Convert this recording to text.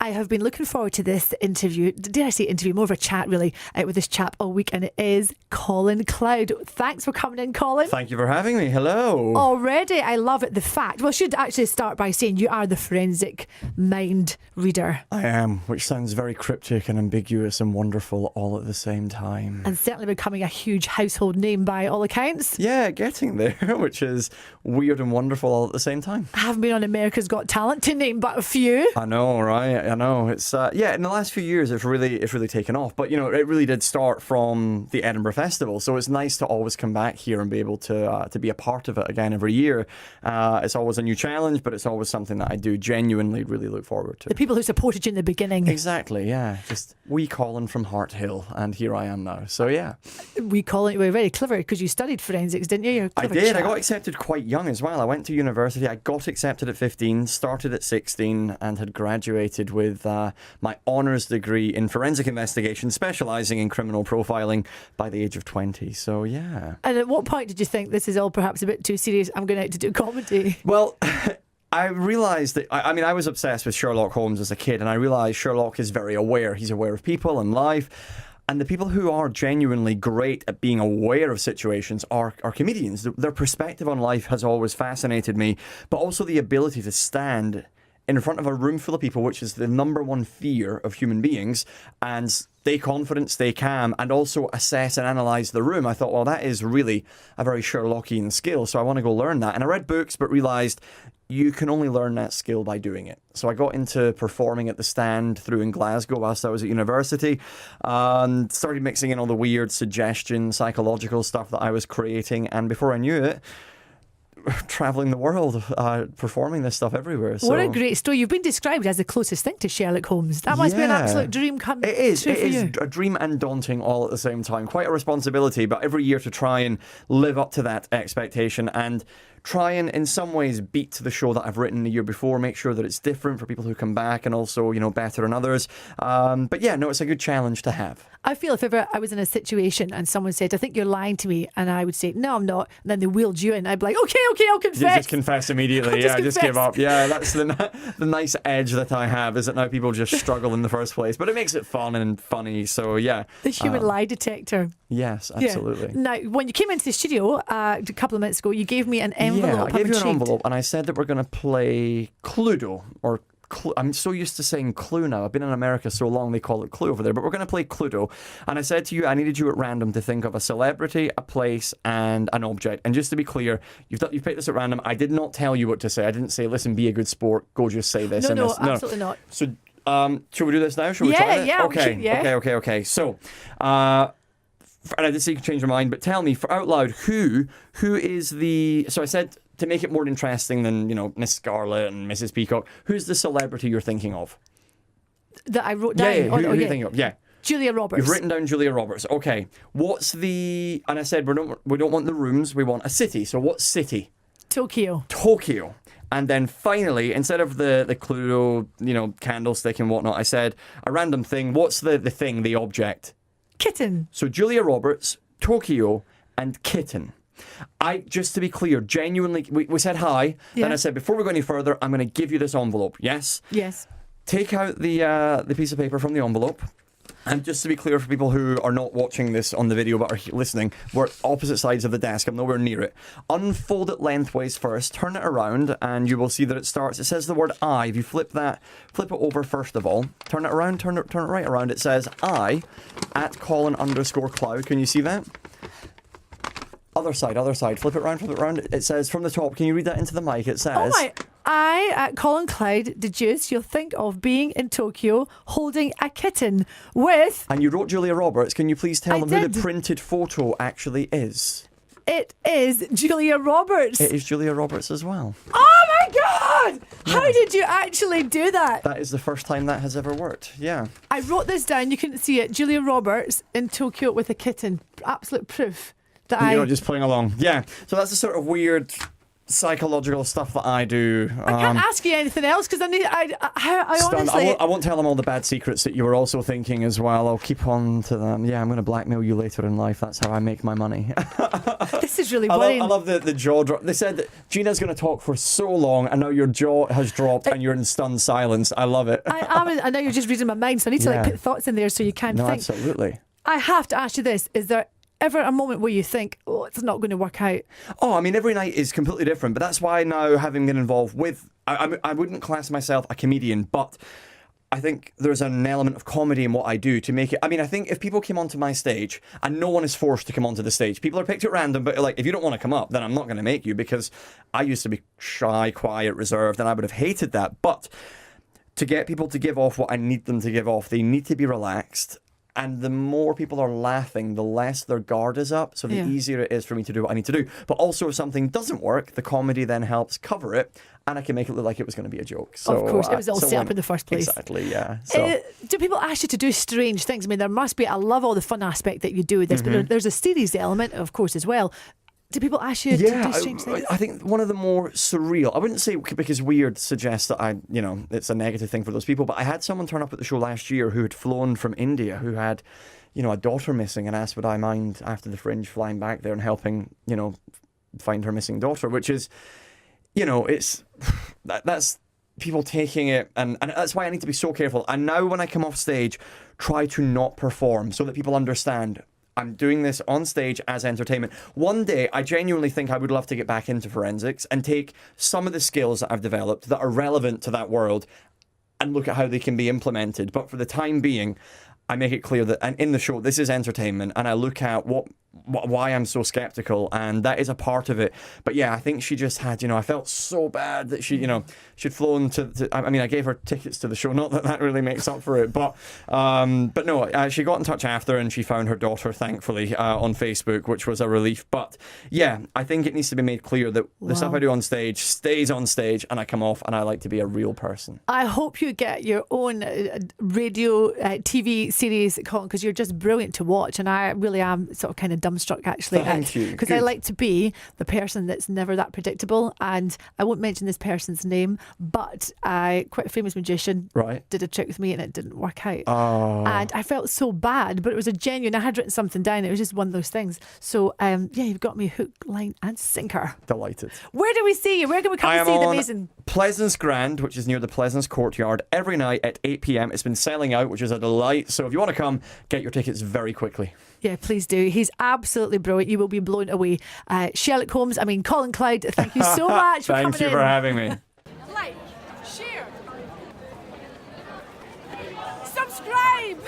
I have been looking forward to this interview. Dare I say interview? More of a chat, really, with this chap all week, and it is Colin Cloud. Thanks for coming in, Colin. Thank you for having me. Hello. Already, I love it. The fact. Well, I should actually start by saying you are the forensic mind reader. I am, which sounds very cryptic and ambiguous and wonderful all at the same time. And certainly becoming a huge household name by all accounts. Yeah, getting there, which is weird and wonderful all at the same time. I haven't been on America's Got Talent to name but a few. I know, right? I know. It's in the last few years, it's really taken off. But it really did start from the Edinburgh Festival, so it's nice to always come back here and be able to be a part of it again every year. It's always a new challenge, but it's always something that I do genuinely really look forward to. The people who supported you in the beginning. Exactly, yeah. Just wee Colin from Hart Hill, and here I am now. So yeah. We Colin, you were very clever because you studied forensics, didn't you? I did. I got accepted quite young as well. I went to university. I got accepted at 15, started at 16, and had graduated with my honours degree in forensic investigation, specialising in criminal profiling by the age of 20. So yeah. And at what point did you think this is all perhaps a bit too serious? I'm going out to do comedy. Well, I realised that, I was obsessed with Sherlock Holmes as a kid, and I realised Sherlock is very aware. He's aware of people and life. And the people who are genuinely great at being aware of situations are comedians. Their perspective on life has always fascinated me, but also the ability to stand in front of a room full of people, which is the number one fear of human beings, and stay confident, stay calm, and also assess and analyse the room. I thought, well, that is really a very Sherlockian skill, so I want to go learn that. And I read books, but realised you can only learn that skill by doing it. So I got into performing at the stand through in Glasgow whilst I was at university, and started mixing in all the weird suggestion, psychological stuff that I was creating, and before I knew it, travelling the world, performing this stuff everywhere. So. What a great story. You've been described as the closest thing to Sherlock Holmes. That must be an absolute dream come true for you. It is a dream and daunting all at the same time. Quite a responsibility, but every year to try and live up to that expectation and try and in some ways beat the show that I've written the year before, make sure that it's different for people who come back and also, better than others. But yeah, no, it's a good challenge to have. I feel if ever I was in a situation and someone said, I think you're lying to me, and I would say, no, I'm not, and then they wheeled you in, I'd be like, okay, I'll confess. You just confess immediately. Just give up. Yeah, that's the nice edge that I have, is that now people just struggle in the first place, but it makes it fun and funny, so yeah. The human lie detector. Yes, absolutely. Yeah. Now, when you came into the studio a couple of minutes ago, you gave me an envelope. Yeah, I gave you an envelope, and I said that we're going to play Cluedo, or I'm so used to saying Clue now. I've been in America so long, they call it Clue over there. But we're going to play Cluedo. And I said to you, I needed you at random to think of a celebrity, a place, and an object. And just to be clear, you've picked this at random. I did not tell you what to say. I didn't say, listen, be a good sport. Go just say this and this. No, absolutely not. So, shall we do this now? Shall we try it? Yeah. Okay. So, and I did say you could change your mind, but tell me, for out loud, who is the... So I said... To make it more interesting than, Miss Scarlet and Mrs. Peacock, who's the celebrity you're thinking of? That I wrote down? Yeah. Who are you thinking of? Yeah. Julia Roberts. You've written down Julia Roberts. Okay. What's the... And I said we don't want the rooms, we want a city. So what city? Tokyo. And then finally, instead of the Cluedo, candlestick and whatnot, I said a random thing. What's the thing, the object? Kitten. So Julia Roberts, Tokyo, and kitten. Just to be clear, genuinely, we said hi. Yeah. Then I said, before we go any further, I'm going to give you this envelope. Yes? Yes. Take out the piece of paper from the envelope. And just to be clear for people who are not watching this on the video but are listening, we're at opposite sides of the desk. I'm nowhere near it. Unfold it lengthways first, turn it around, and you will see that it says the word I. If you flip it over first of all, turn it around, turn it right around. It says I at Colin_Cloud. Can you see that? Other side. Flip it round. It says from the top. Can you read that into the mic? It says... Oh my... I, at Colin Cloud, deduce you'll think of being in Tokyo holding a kitten with... And you wrote Julia Roberts. Can you please tell them who the printed photo actually is? It is Julia Roberts. It is Julia Roberts as well. Oh my God! Yeah. How did you actually do that? That is the first time that has ever worked. Yeah. I wrote this down. You couldn't see it. Julia Roberts in Tokyo with a kitten. Absolute proof. You're just playing along. Yeah. So that's a sort of weird psychological stuff that I do. I can't ask you anything else because I honestly... I won't tell them all the bad secrets that you were also thinking as well. I'll keep on to them. Yeah, I'm going to blackmail you later in life. That's how I make my money. This is really worrying. I love the jaw drop. They said that Gina's going to talk for so long, and now your jaw has dropped and you're in stunned silence. I love it. I know you're just reading my mind, so I need to put thoughts in there so you can't think. Absolutely. I have to ask you this. Is there ever a moment where you think, oh, it's not going to work out? Oh, I mean, every night is completely different, but that's why now, having been involved with... I wouldn't class myself a comedian, but I think there's an element of comedy in what I do to make it... I mean, I think if people came onto my stage, and no one is forced to come onto the stage, people are picked at random, but like, if you don't want to come up, then I'm not going to make you, because I used to be shy, quiet, reserved, and I would have hated that. But to get people to give off what I need them to give off, they need to be relaxed. And the more people are laughing, the less their guard is up, so the easier it is for me to do what I need to do. But also, if something doesn't work, the comedy then helps cover it, and I can make it look like it was going to be a joke. So, of course, it was all set up in the first place. Exactly, yeah. So. Do people ask you to do strange things? I mean, there must be... I love all the fun aspect that you do with this, but there's a series element, of course, as well. Do people ask you to do strange things? I think one of the more surreal, I wouldn't say because weird suggests that it's a negative thing for those people, but I had someone turn up at the show last year who had flown from India, who had, a daughter missing, and asked would I mind after the Fringe flying back there and helping, find her missing daughter, which is, that's people taking it, and that's why I need to be so careful. And now when I come off stage, try to not perform so that people understand I'm doing this on stage as entertainment. One day, I genuinely think I would love to get back into forensics and take some of the skills that I've developed that are relevant to that world and look at how they can be implemented. But for the time being, I make it clear that, and in the show, this is entertainment, and I look at why I'm so skeptical, and that is a part of it. But yeah, I think she just had, I felt so bad that she'd flown to I mean, I gave her tickets to the show, not that really makes up for it, but no, she got in touch after, and she found her daughter, thankfully, on Facebook, which was a relief. But yeah, I think it needs to be made clear that the stuff I do on stage stays on stage, and I come off, and I like to be a real person. I hope you get your own radio, TV series, Colin, because you're just brilliant to watch, and I really am sort of kind of dumbstruck actually. Thank you. Because I like to be the person that's never that predictable, and I won't mention this person's name, but quite a famous magician did a trick with me and it didn't work out. And I felt so bad, but it was a genuine... I had written something down. It was just one of those things. So you've got me hook, line and sinker. Delighted. Where do we see you? Where can we come and see the amazing... Pleasance Grand, which is near the Pleasance Courtyard, every night at 8 p.m. It's been selling out, which is a delight. So if you want to come, get your tickets very quickly. Yeah, please do. He's absolutely brilliant. You will be blown away. Sherlock Holmes, Colin Cloud, thank you so much for coming in. Thank you for having me. Like, share, subscribe.